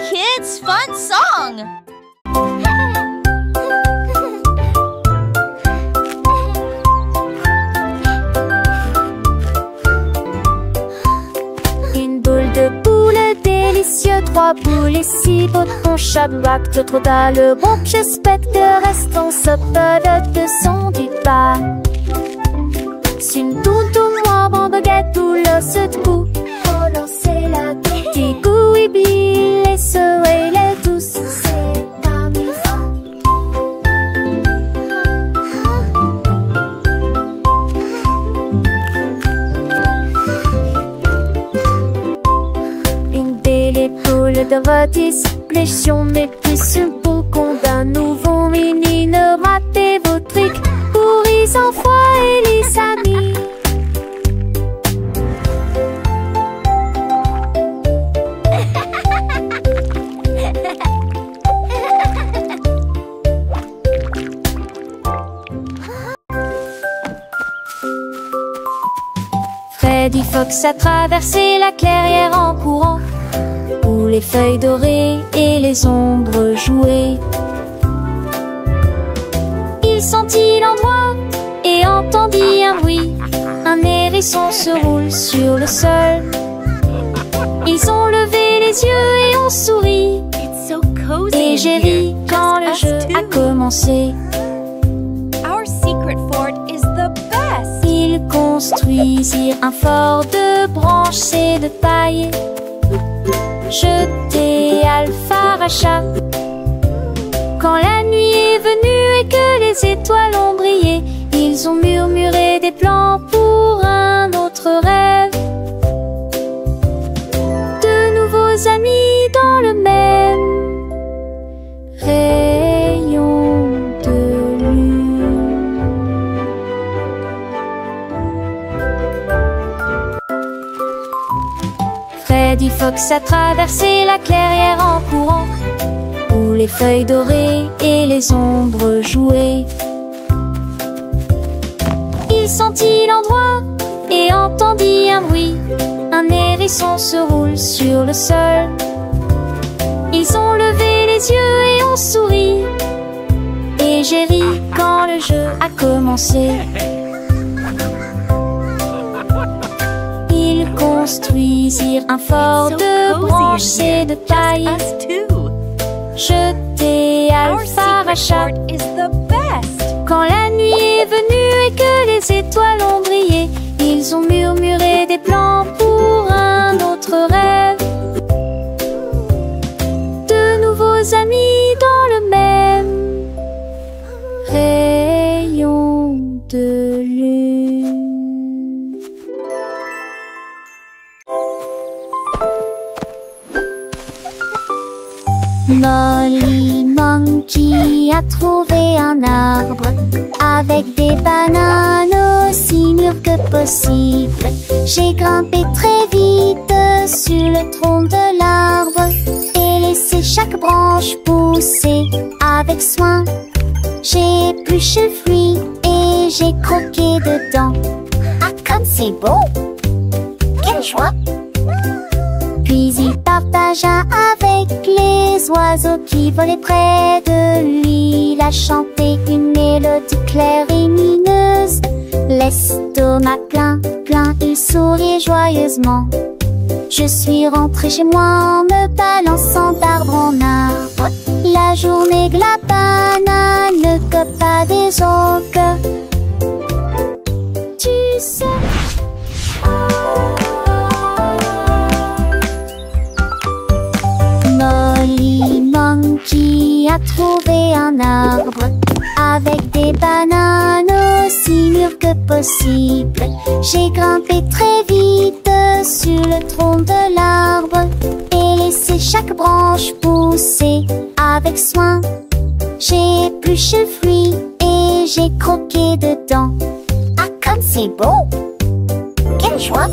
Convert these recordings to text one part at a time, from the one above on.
kids' fun song! Une boule de poule délicieux, 3 boules et 6 potons, chaque bac de trop dans le bon, j'espère que restons saupodes de son du pas. Une toutou moi, bon baguette, tout le se debout. Oh non, c'est la petit goût, et Bill, et ce et les douces. C'est amusant. Une belle épaule de rôtis, pléchions mes puces, un boucon d'un nouveau mini, ne ratez vos trucs pour les enfants et les amis. Freddy Fox a traversé la clairière en courant, où les feuilles dorées et les ombres jouaient. Il sentit l'endroit et entendit un bruit. Un hérisson se roule sur le sol. Ils ont levé les yeux et ont souri. Et j'ai ri quand le jeu a commencé. Ils construisirent un fort de branches et de paille. Jeté Alpharacha. Quand la nuit est venue et que les étoiles ont brillé, ils ont murmuré des plans pour un autre rêve. De nouveaux amis dans le même rayon de lune. Freddy Fox a traversé la clairière en courant, où les feuilles dorées et les ombres jouaient. Il sentit l'endroit et entendit un bruit. Un hérisson se roule sur le sol. Ils ont levé les yeux et ont souri. Et j'ai ri quand le jeu a commencé. Ils construisirent un fort de branches et de paille. Jeté Alpharacha. Quand la nuit est venue et que les étoiles ont brillé, ils ont murmuré des plans pour un autre rêve. De nouveaux amis dans le même rayon de lune. Molly Monkey a trouvé un arbre avec des bananes aussi mûres que possible. J'ai grimpé très vite sur le tronc de l'arbre et laissé chaque branche pousser avec soin. J'ai épluché le fruit et j'ai croqué dedans. Ah, comme c'est beau! Quelle joie! Puis il partagea avec les oiseaux qui volaient près de lui. Il a chanté une mélodie claire et lumineuse. L'estomac plein, plein, il souriait joyeusement. Je suis rentrée chez moi en me balançant d'arbre en arbre. La journée que la banane ne cope pas des autres. Tu sais... Molly Monkey a trouvé un arbre avec des bananes aussi mûres que possible. J'ai grimpé très vite sur le tronc de l'arbre et laissé chaque branche pousser avec soin. J'ai épluché le fruit et j'ai croqué dedans. Ah, comme c'est beau! Quelle joie!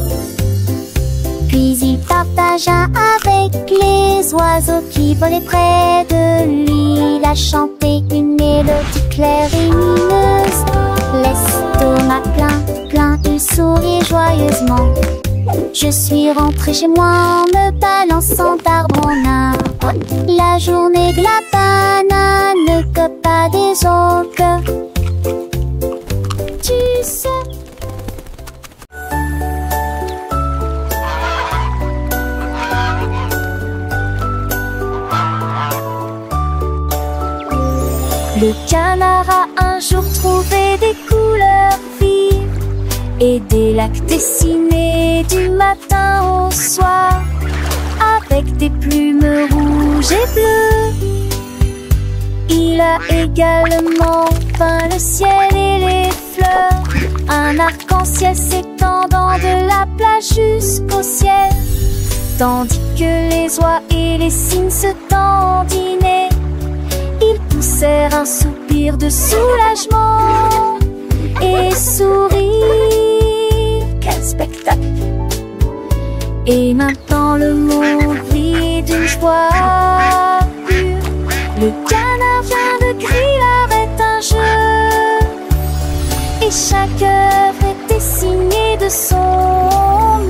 Puis il partagea avec les oiseaux qui volaient près de lui. Il a chanté une mélodie claire et lumineuse. L'estomac plein, plein, il souriait joyeusement. Je suis rentrée chez moi en me balançant d'arbre en arbre. La journée de la banane que pas des autres. Tu sais. Le canard a un jour trouvé des couleurs vives et des lacs dessinés du matin au soir, avec des plumes rouges et bleues. Il a également peint le ciel et les fleurs, un arc-en-ciel s'étendant de la plage jusqu'au ciel, tandis que les oies et les cygnes se dandinaient. Ils poussèrent un soupir de soulagement et sourirent. Quel spectacle! Et maintenant le monde vit d'une joie pure. Le canard vient de crier arrête un jeu, et chaque œuvre est dessinée de son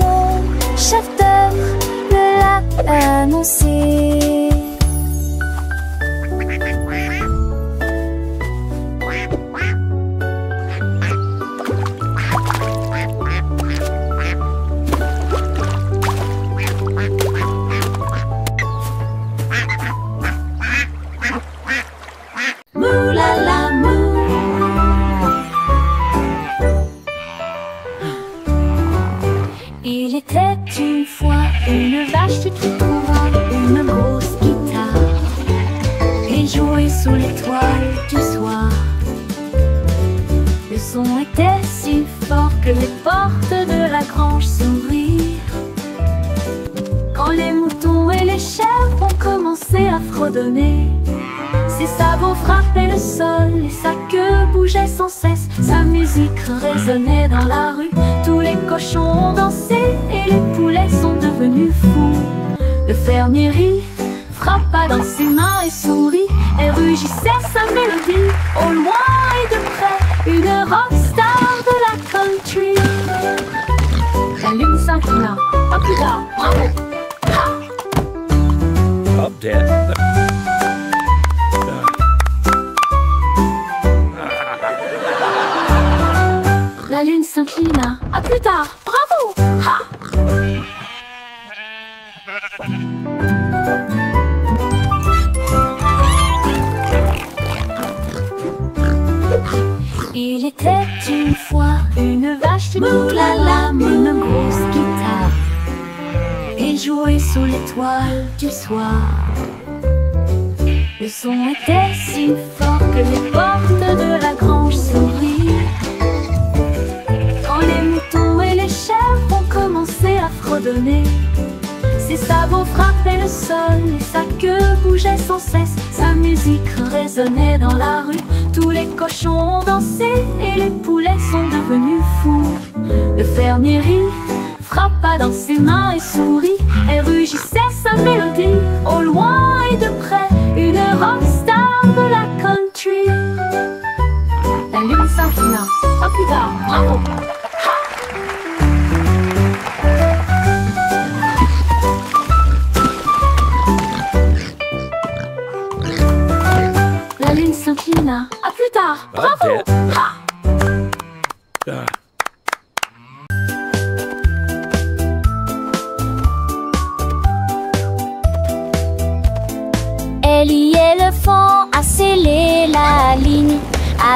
nom. Chef d'œuvre le l'a annoncé. Il était une fois une vache qui trouva une grosse guitare et jouait sous l'étoile du soir. Le son était si fort que les portes de la grange s'ouvrirent. Quand les moutons et les chèvres ont commencé à fredonner, ses sabots frappaient le sol et sa queue bougeait sans cesse. Sa musique résonnait dans la rue, tous les cochons ont dansé et les poulets sont devenus fous. Le fermier rit, frappa dans ses mains et sourit, et rugissait sa mélodie. Au loin et de près, une rockstar de la country. La lune s'inclina, pas plus tard, bravo! Up dead. La lune s'inclina. À plus tard. Bravo! Ha! Il était une fois une vache qui moulala, une grosse guitare et jouait sous l'étoile du soir. Le son était si fort que les portes de la grange s'ouvrirent. Quand les moutons et les chèvres ont commencé à fredonner, ses sabots frappaient le sol et sa queue bougeait sans cesse. Sa musique résonnait dans la rue, tous les cochons ont dansé et les poulets sont devenus fous. Le fermier rit, frappa dans ses mains et sourit, et rugissait sa mélodie. Au loin et de près, une rockstar de la country. La lune s'inclina. À plus tard. Bravo! La lune s'inclina. À plus tard. Bravo! Ellie éléphant a scellé la ligne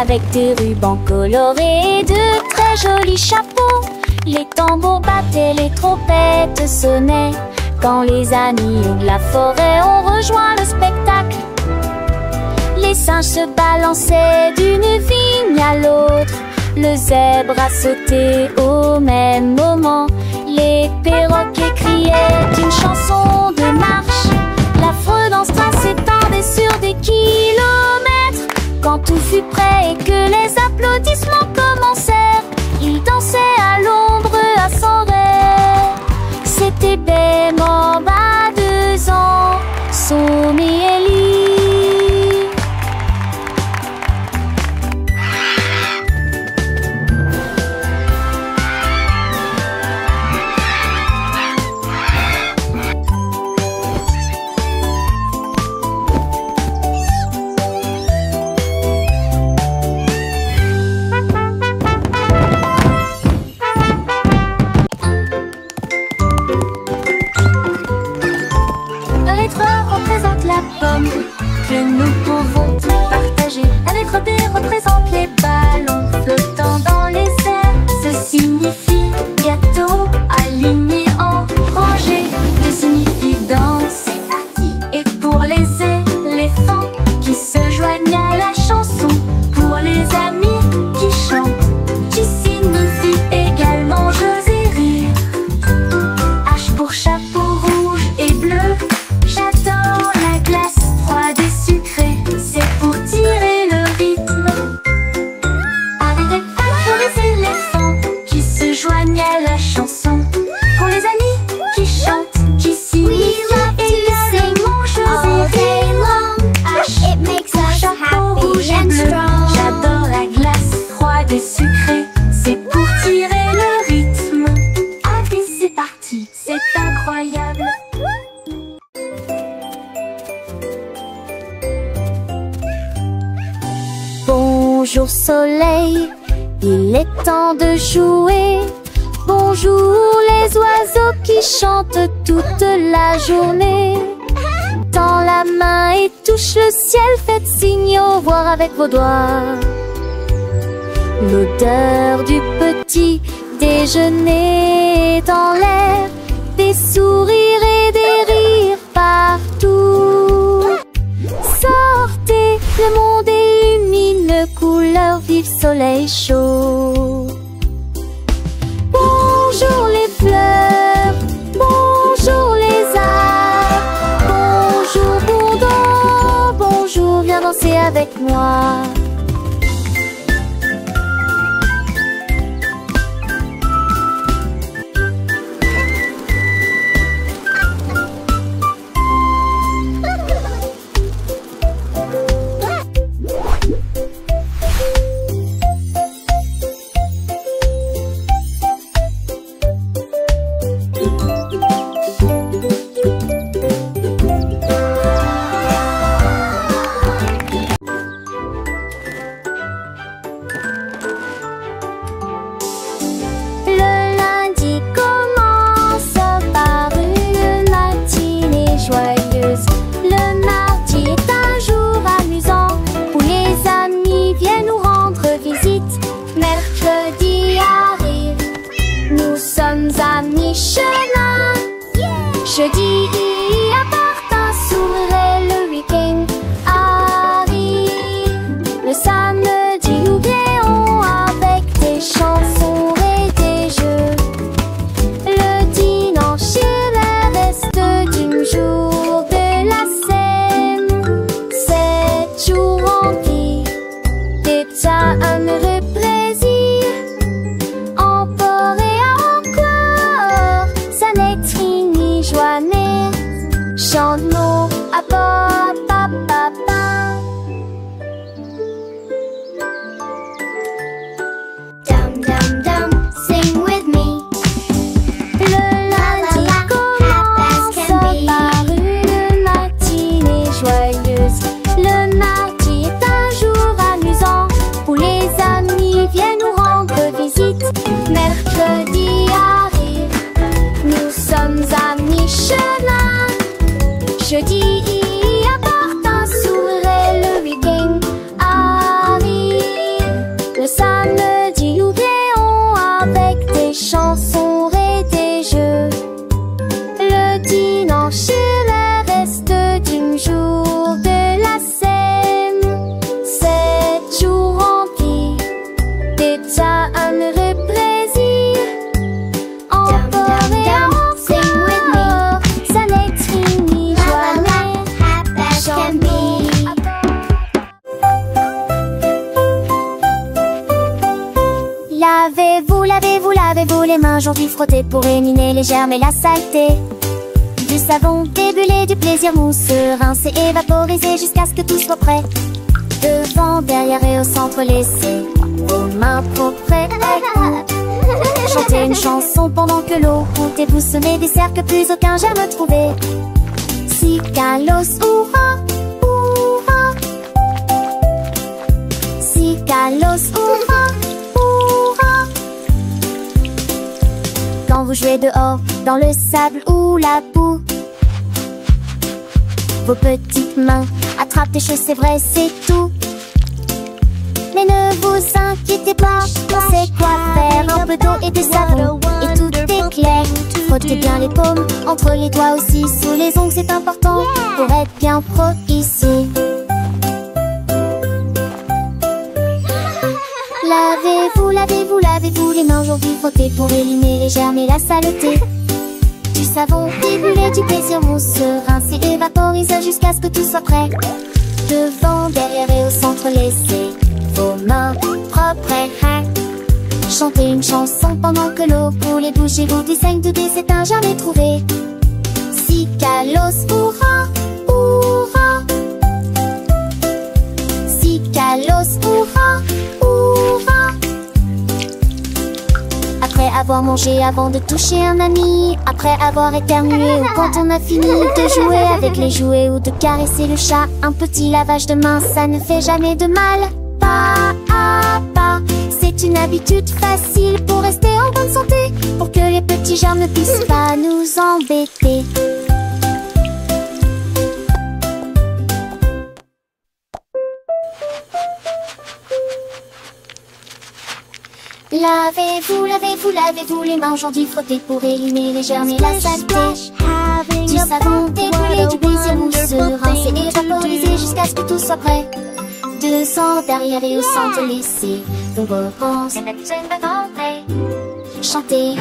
avec des rubans colorés et de très jolis chapeaux. Les tambours battaient, les trompettes sonnaient quand les amis de la forêt ont rejoint le spectacle. Les singes se balançaient d'une vigne à l'autre, le zèbre a sauté au même moment. Les perroquets criaient une chanson de marche. L'affreux dans ce train s'étendait sur des kilomètres. Quand tout fut prêt et que les applaudissements commencèrent, ils dansaient à l'ombre à son rêve. C'était Bemba, 2 ans, Somme et Ellie. Un lettre représente la pomme que nous pouvons partager. Un lettre B représente les ballons flottant dans les airs. Ce signifie gâteau aligné en rangée. D signifie danse. Et pour les éléphants qui se joignent à la chanson. Pour les amis qui chantent. Qui signifie également jeux et rire. H pour chapeau rouge et bleu. J'adore la glace froide et sucrée. C'est pour tirer le rythme. Avec des pattes pour les éléphants qui se joignent à la chanson. Pour les amis qui chantent, qui signifient également jeux et rire. H pour chapeau rouge et bleu. J'adore la glace froide et sucrée. C'est pour tirer le rythme. Allez, c'est parti, c'est incroyable. Bonjour soleil, il est temps de jouer. Bonjour les oiseaux qui chantent toute la journée. Tends la main et touche le ciel, faites signe au revoir avec vos doigts. L'odeur du petit déjeuner dans l'air, des sourires et des rires partout. Sortez, le monde illumine, couleur vive, soleil chaud. Bonjour les fleurs, bonjour les arbres, bonjour bourdon, bonjour, viens danser avec moi. Jeudi appartient, s'ouvrait, le week-end arrive. Le samedi, nous créons avec des chansons et des jeux. Le dimanche est le reste du jour de la semaine. 7 jours remplis d'état un heureux plaisir. Encore et encore, ça n'est fini, joannée. Chante-nous à papa, papa. Dum dum dum, sing with me. Le lundi commence par une matinée joyeuse. Le mardi est un jour amusant où les amis viennent nous rendre visite. Mercredi arrive, nous sommes à mi-chemin. Jeudi apporte un sourire, le week-end arrive. Le samedi, nous créons avec des chansons et des jeux. Le dimanche est le reste du jour de la semaine. 7 jours remplis d'état un heureux plaisir. Encore et encore, ça n'est fini, joannée. Lavez-vous les mains, aujourd'hui frottez pour éliminer les germes et la saleté. Du savon débulé, du plaisir mousseux, rincé et vaporisé jusqu'à ce que tout soit prêt. Devant, derrière et au centre, laissez vos mains propres. Chantez une chanson pendant que l'eau coule et vous semez des cercles que plus aucun germe trouvé. Si Carlos oura, oura. Si Carlos oura, oura. quand vous jouez dehors, dans le sable ou la boue. Vos petites mains attrapent des choses, c'est vrai, c'est tout. Mais ne vous inquiétez pas, on sait quoi faire. Un peu d'eau et de savon, et tout est clair. Frottez bien les paumes, entre les doigts aussi. Sous les ongles, c'est important pour être bien pro ici. Lavez-vous, lavez-vous, lavez-vous les mains aujourd'hui. Frottez pour éliminer les germes et la saleté. Du savon, des bulles, du plaisir, on se rince et évaporise jusqu'à ce que tout soit prêt. Devant, derrière et au centre, laissez vos mains propres. Chantez une chanson pendant que l'eau coule et bougez-vous du saigne de c'est un jamais trouvé. Si Kalos, hurrah, hurrah. Si Kalos, hurrah, hurrah. Après avoir mangé, avant de toucher un ami, après avoir éternué ou quand on a fini de jouer avec les jouets ou de caresser le chat, un petit lavage de main, ça ne fait jamais de mal. Pas à pas, c'est une habitude facile pour rester en bonne santé, pour que les petits germes ne puissent pas nous embêter. Lavez-vous, lavez-vous, lavez-vous les mains aujourd'hui. Frottez pour éliminer les germes et la saleté. Du savon, des bulles, du plaisir, on se rince et évaporiser jusqu'à ce que tout soit prêt. Devant, derrière et au centre, laissez vos réponses chanter.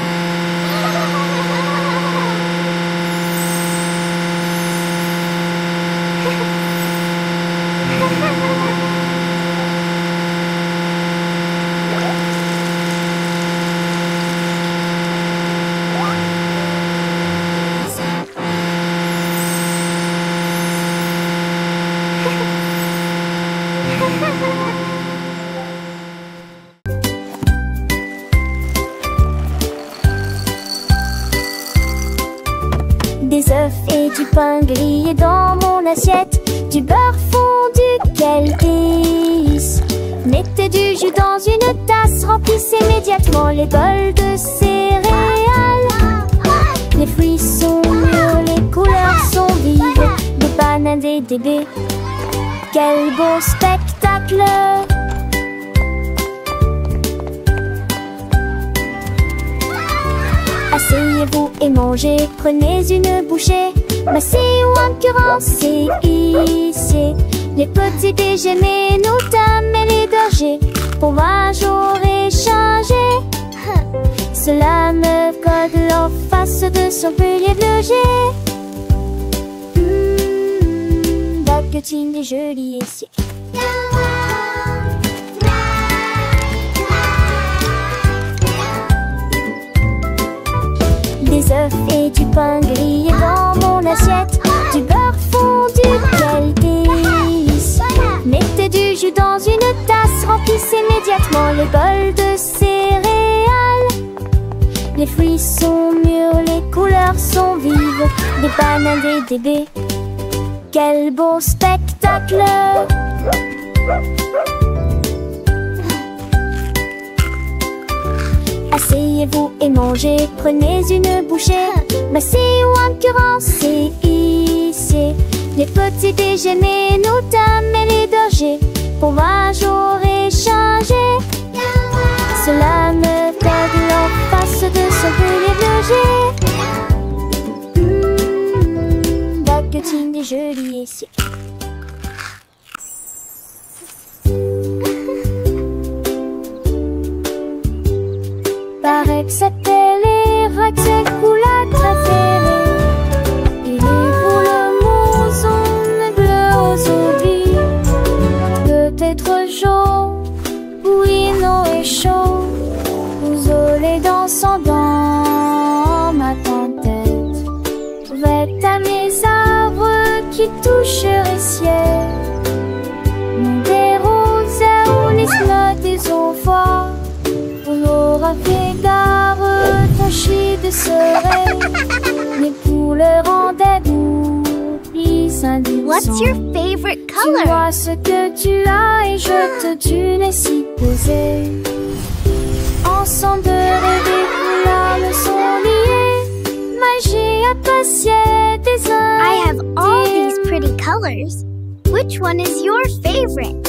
Des œufs et du pain grillé dans mon assiette, du beurre fondu, quel délice. Mettez du jus dans une tasse, remplissez immédiatement les bols de céréales. Les fruits sont mûrs, les couleurs sont vives, des bananes et des baies. Quel beau spectacle! Asseyez-vous et mangez, prenez une bouchée. Massez ou incurancez, hissez les petits déjeuners, nous dames et les bergers. Pour moi j'aurais changé. Cela me code en face de son pilier de loger. Baguettine des jolis essiers. Des œufs et du pain grillé dans mon assiette, du beurre fondu, quel délice. Mettez du jus dans une tasse, remplissez immédiatement les bols de céréales. Les fruits sont mûrs, les couleurs sont vives, des bananes et des baies. Quel beau spectacle! Asseyez-vous et mangez, prenez une bouchée. Massez ou incurancez, hissez les petits déjeuners, nous dames et les bergers. Pour moi j'aurais changé. Cela me code en face de son pilier de loger. Baguettine des jolis essiers. Paraît que c'était les racks couleurs préférées. Et les boules moussons bleues aux oublis. Peut-être chaud, bouillant et chaud. Vous olez dansant dans ma tête. Vête à mes arbres qui toucheraient ciel. Des roses ou les slots des eaux fortes. On aura fait gare, tachis de serein. Les poules rendaient d'oubli indulgents. What's your favorite Tu color? vois ce que tu as et je te tue si posé. Ensemble de rêver, là me sont liés. Magie appréciée des uns. I have all these pretty colors. Which one is your favorite?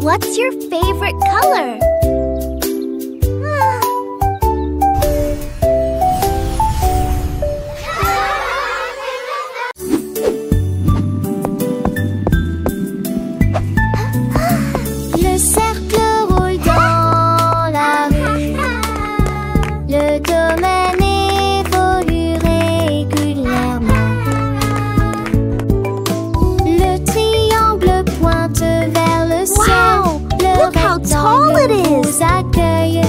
What's your favorite color? Le cercle roule dans la rue. Le domaine évolue régulièrement. Le triangle pointe vers le ciel. Le Look how tall it rectangle is. vous accueille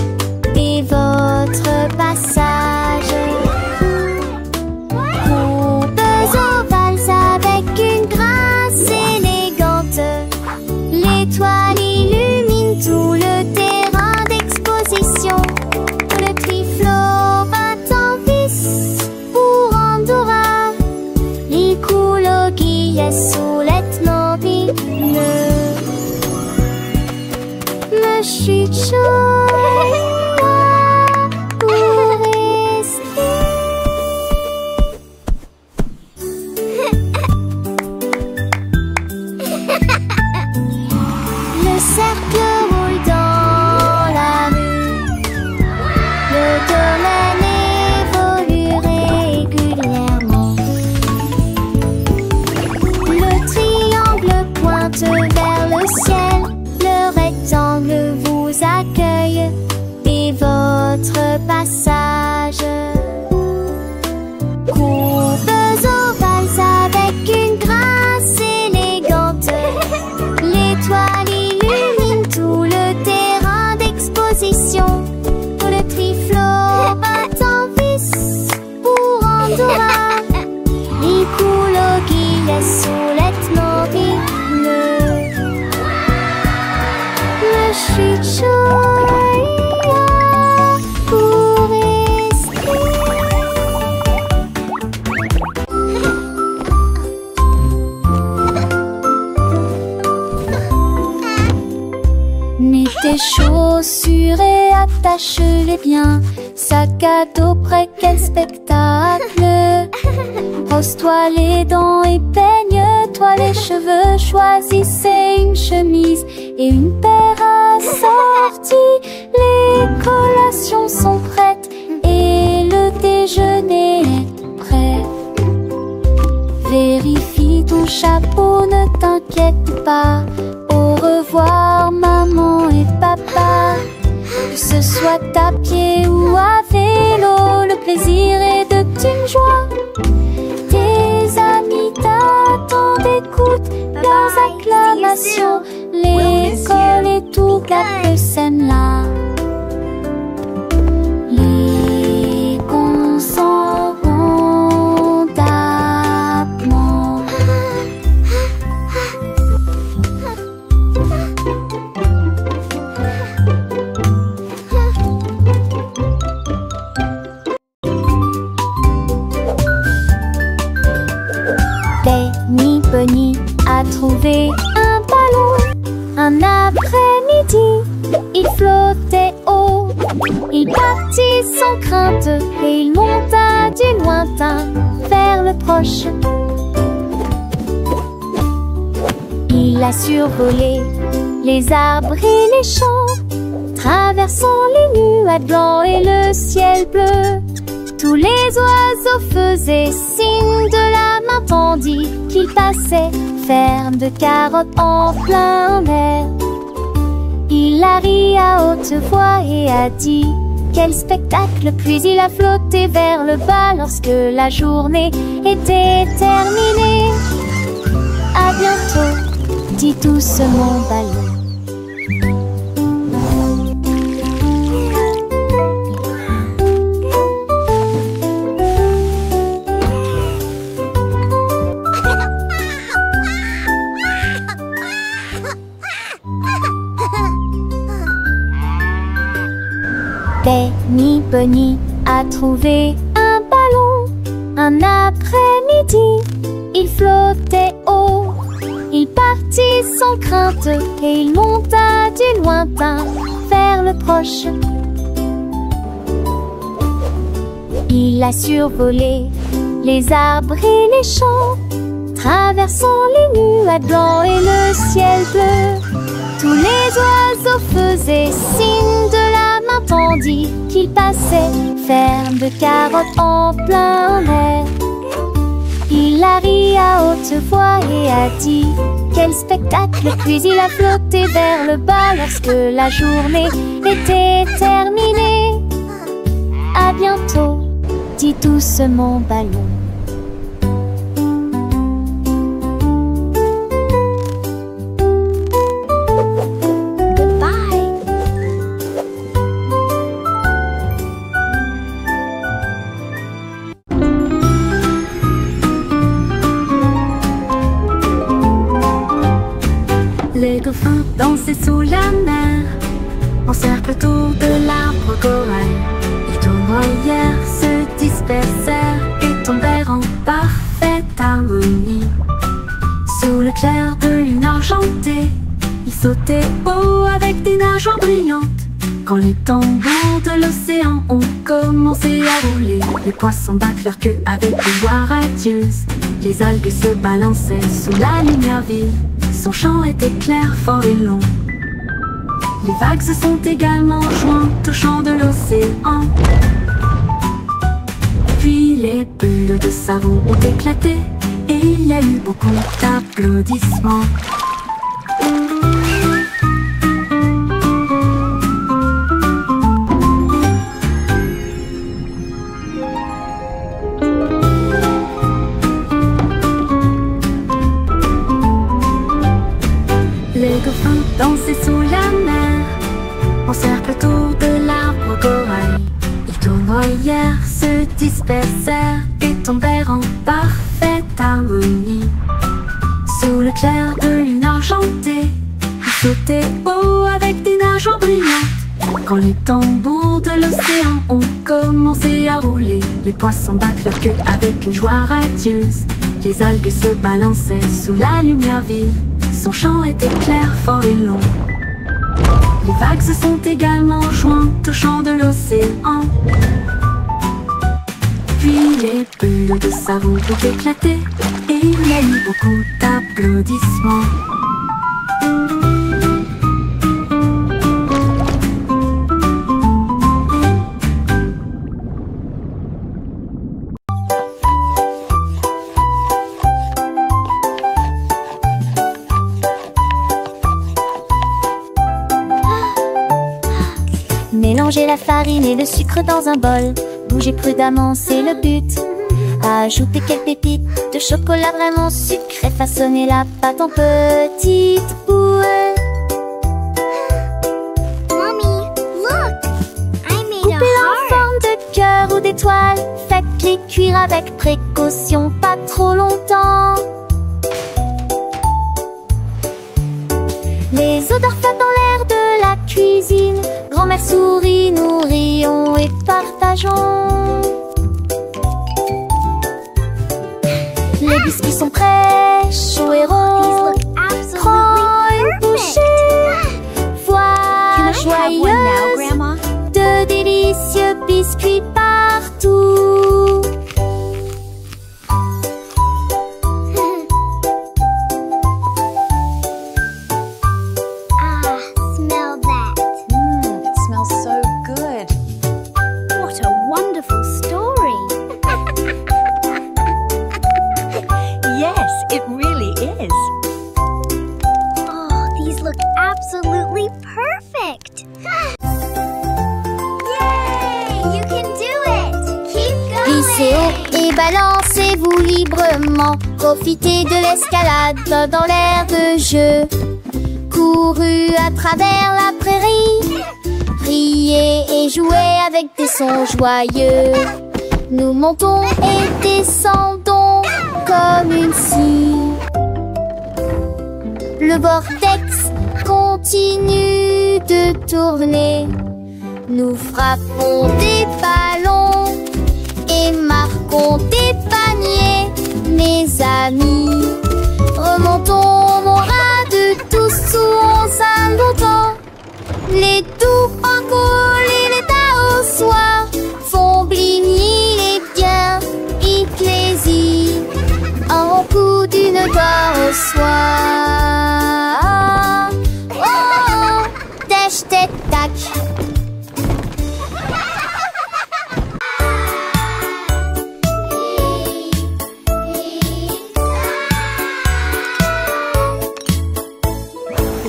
et votre passage. Coupes ovales avec une grâce élégante. L'étoile illumine tout le terrain d'exposition. Le triflot bat en vis pour Andorra. Il coule au guillet sous l'ethnobi. Le chute chaud pour rester. Le cercle roule dans la rue. Le domaine évolue régulièrement. Le triangle pointe vers le ciel. Le rectangle vous accueille et votre passage. Coupes ovales avec une grâce élégante. L'étoile illumine tout le terrain d'exposition. Le triflot bat en vis pour Andorra. Il coule au guillet sous l'ethnobi. Le chute chaud pour rester. Mets tes chaussures et attache-les bien. Sac à dos prêt, quel spectacle. Brosse-toi les dents et peigne-toi les cheveux. Choisissez une chemise et une paire assortie. Les collations sont prêtes et le déjeuner est prêt. Vérifie ton chapeau, ne t'inquiète pas. Au revoir maman et papa. Que ce soit à pied ou à vélo, le plaisir est de une joie. Tes amis t'attendent, écoute leurs acclamations. L'école et toute la scène là. Les cons s'en vont d'abord. Benny Bunny a trouvé un ballon. Un après-midi, il flottait haut. Il partit sans crainte et il monta du lointain vers le proche. Il a survolé les arbres et les champs, traversant les nuages blancs et le ciel bleu. Tous les oiseaux faisaient signe de la main tandis qu'il passait, ferme de carottes en plein air. Il a ri à haute voix et a dit quel spectacle, puis il a flotté vers le bas lorsque la journée était terminée. À bientôt, dit doucement ballon. Benny Bunny a trouvé un ballon. Un après l'après-midi, il flottait haut. Il partit sans crainte et il monta du lointain vers le proche. Il a survolé les arbres et les champs, traversant les nuages blancs et le ciel bleu. Tous les oiseaux faisaient signe de la main tandis qu'il passait, ferme de carottes en plein air. Il a ri à haute voix et a dit quel spectacle, puis il a flotté vers le bas lorsque la journée était terminée. À bientôt, dit doucement Ballon. Les dauphins dansaient sous la mer, en cercle autour de l'arbre corail. Les tournoyères se dispersèrent et tombèrent en parfaite harmonie. Sous le clair de lune argentée, ils sautaient haut avec des nageoires brillantes. Quand les tambours de l'océan ont commencé à rouler, les poissons battent leur queue avec des voix radieuses. Les algues se balançaient sous la lumière vive. Son chant était clair, fort et long. Les vagues se sont également jointes au chant de l'océan. Puis les bulles de savon ont éclaté et il y a eu beaucoup d'applaudissements. Les dauphins dansaient sous la mer, en cercle autour de l'arbre corail. Les tournoyères se dispersèrent et tombèrent en parfaite harmonie. Sous le clair de lune argentée, ils sautaient haut avec des nageoires brillantes. Quand les tambours de l'océan ont commencé à rouler, les poissons battent leur queue avec une joie radieuse. Les algues se balançaient sous la lumière vive. Son chant était clair, fort et long. Les vagues se sont également jointes au chant de l'océan. Puis les bulles de savon ont éclaté et il y a eu beaucoup d'applaudissements. Mélangez la farine et le sucre dans un bol. Bougez prudemment, c'est le but. Ajoutez quelques pépites de chocolat vraiment sucré. Façonnez la pâte en petites boules. Mommy, look! I made a Coupez-la en heart. forme de cœur ou d'étoile. Faites-les cuire avec précaution, pas trop longtemps. Les odeurs flottent dans l'air de la cuisine. Grand-mère sourit, nous rions et partageons. Les biscuits sont prêts, chauds et These ronds. look Prends une absolutely perfect. bouchée. Voilà joyeuse Grandma? de délicieux biscuits partout. Ah, smell that. It smells so good. What a wonderful story. Yes, it really is. Oh, these look absolutely perfect. Yay! You can do it. Keep Glissez going. haut et balancez-vous librement. Profitez de l'escalade dans l'air de jeu. Courez à travers la prairie. Riez et jouez avec des sons joyeux. Nous montons et descendons comme une scie. Le vortex continue de tourner. Nous frappons des ballons et marquons des paniers. mes amis. Remontons mon radeau tous sous en s'abotant. Les tours en coule et les tas au soir font bligner les biens éclaisies en coup d'une gloire au soir. Oh, oh, tâche, tête, tac.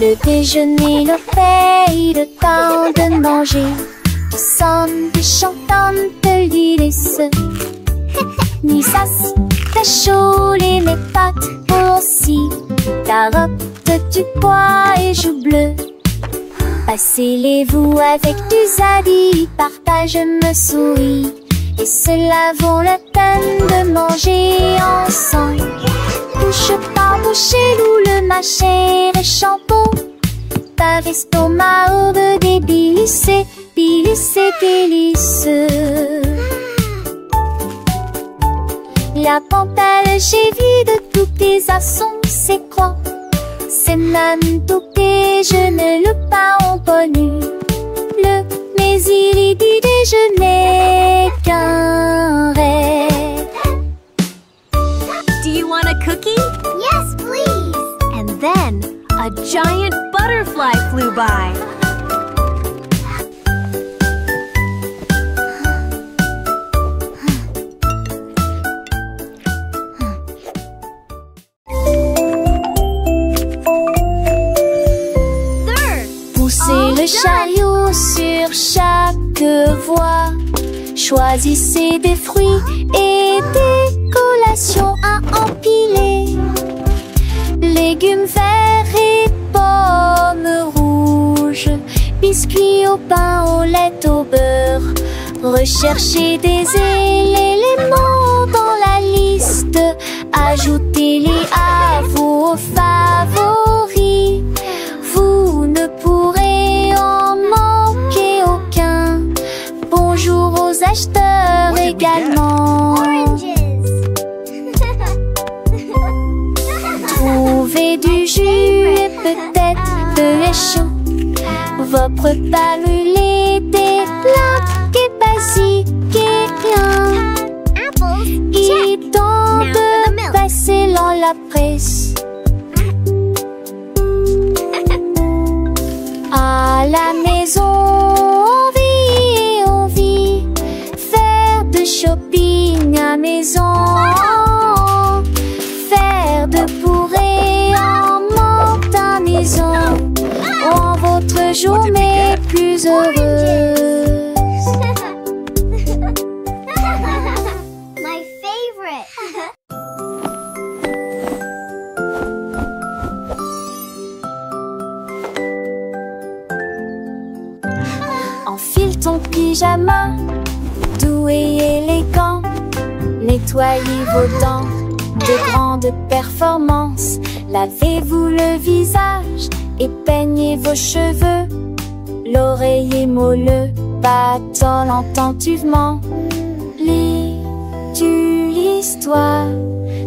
Le déjeuner, le fait, le temps de manger. Nous sommes des chantantes délices. Ni sas, ta chaud, les mes pattes aussi. Carottes, du pois et joues bleues. Passez-les-vous avec du zadie, partage me sourit. Et cela vaut la peine de manger ensemble. Bouche par bouche, loup le mâcher et chapeau. Par estomac, aube des délices, délices. La pantale, j'ai vu de tous tes assons, c'est quoi? C'est même tout et je ne le pas en connu. Mais il est du déjeuner qu'un rêve. Do you want a cookie? Yes, please. And then a giant butterfly flew by. Poussez le chariot sur chaque voie. Choisissez des fruits et des collations à empiler. Légumes verts et pommes rouges. Biscuits au pain, au lait, au beurre. Recherchez des éléments dans la liste. Ajoutez-les à vos favoris. Vous ne pourrez en manquer aucun. Bonjour aux acheteurs également. Trouvez du jus et peut-être de lait chaud. Votre repas brûlé, des plats et basiques et rien. Il est temps de passer dans la presse. À la maison, on vit, faire de shopping à maison, faire de bourrée en monte à maison, rend votre journée plus heureuse. My favorite. Enfile ton pyjama, doux et élégant. Nettoyez vos dents de grande performance. Lavez-vous le visage et peignez vos cheveux. L'oreiller moelleux battant attentivement. Lis-tu l'histoire?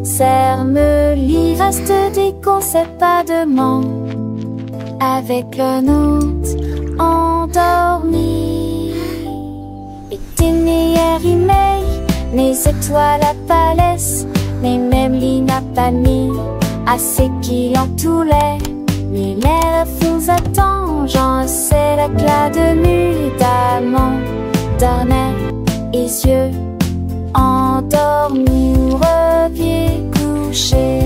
Serre-me reste des concepts pas de ment. Avec le nôtre endormi. Itinéraire email, mes étoiles à palès, mais même l'inapanie, assez qui en tous les lumières vous attend. J'en sais l'éclat de nuit d'amant, dormait et yeux endormis ou reviens coucher.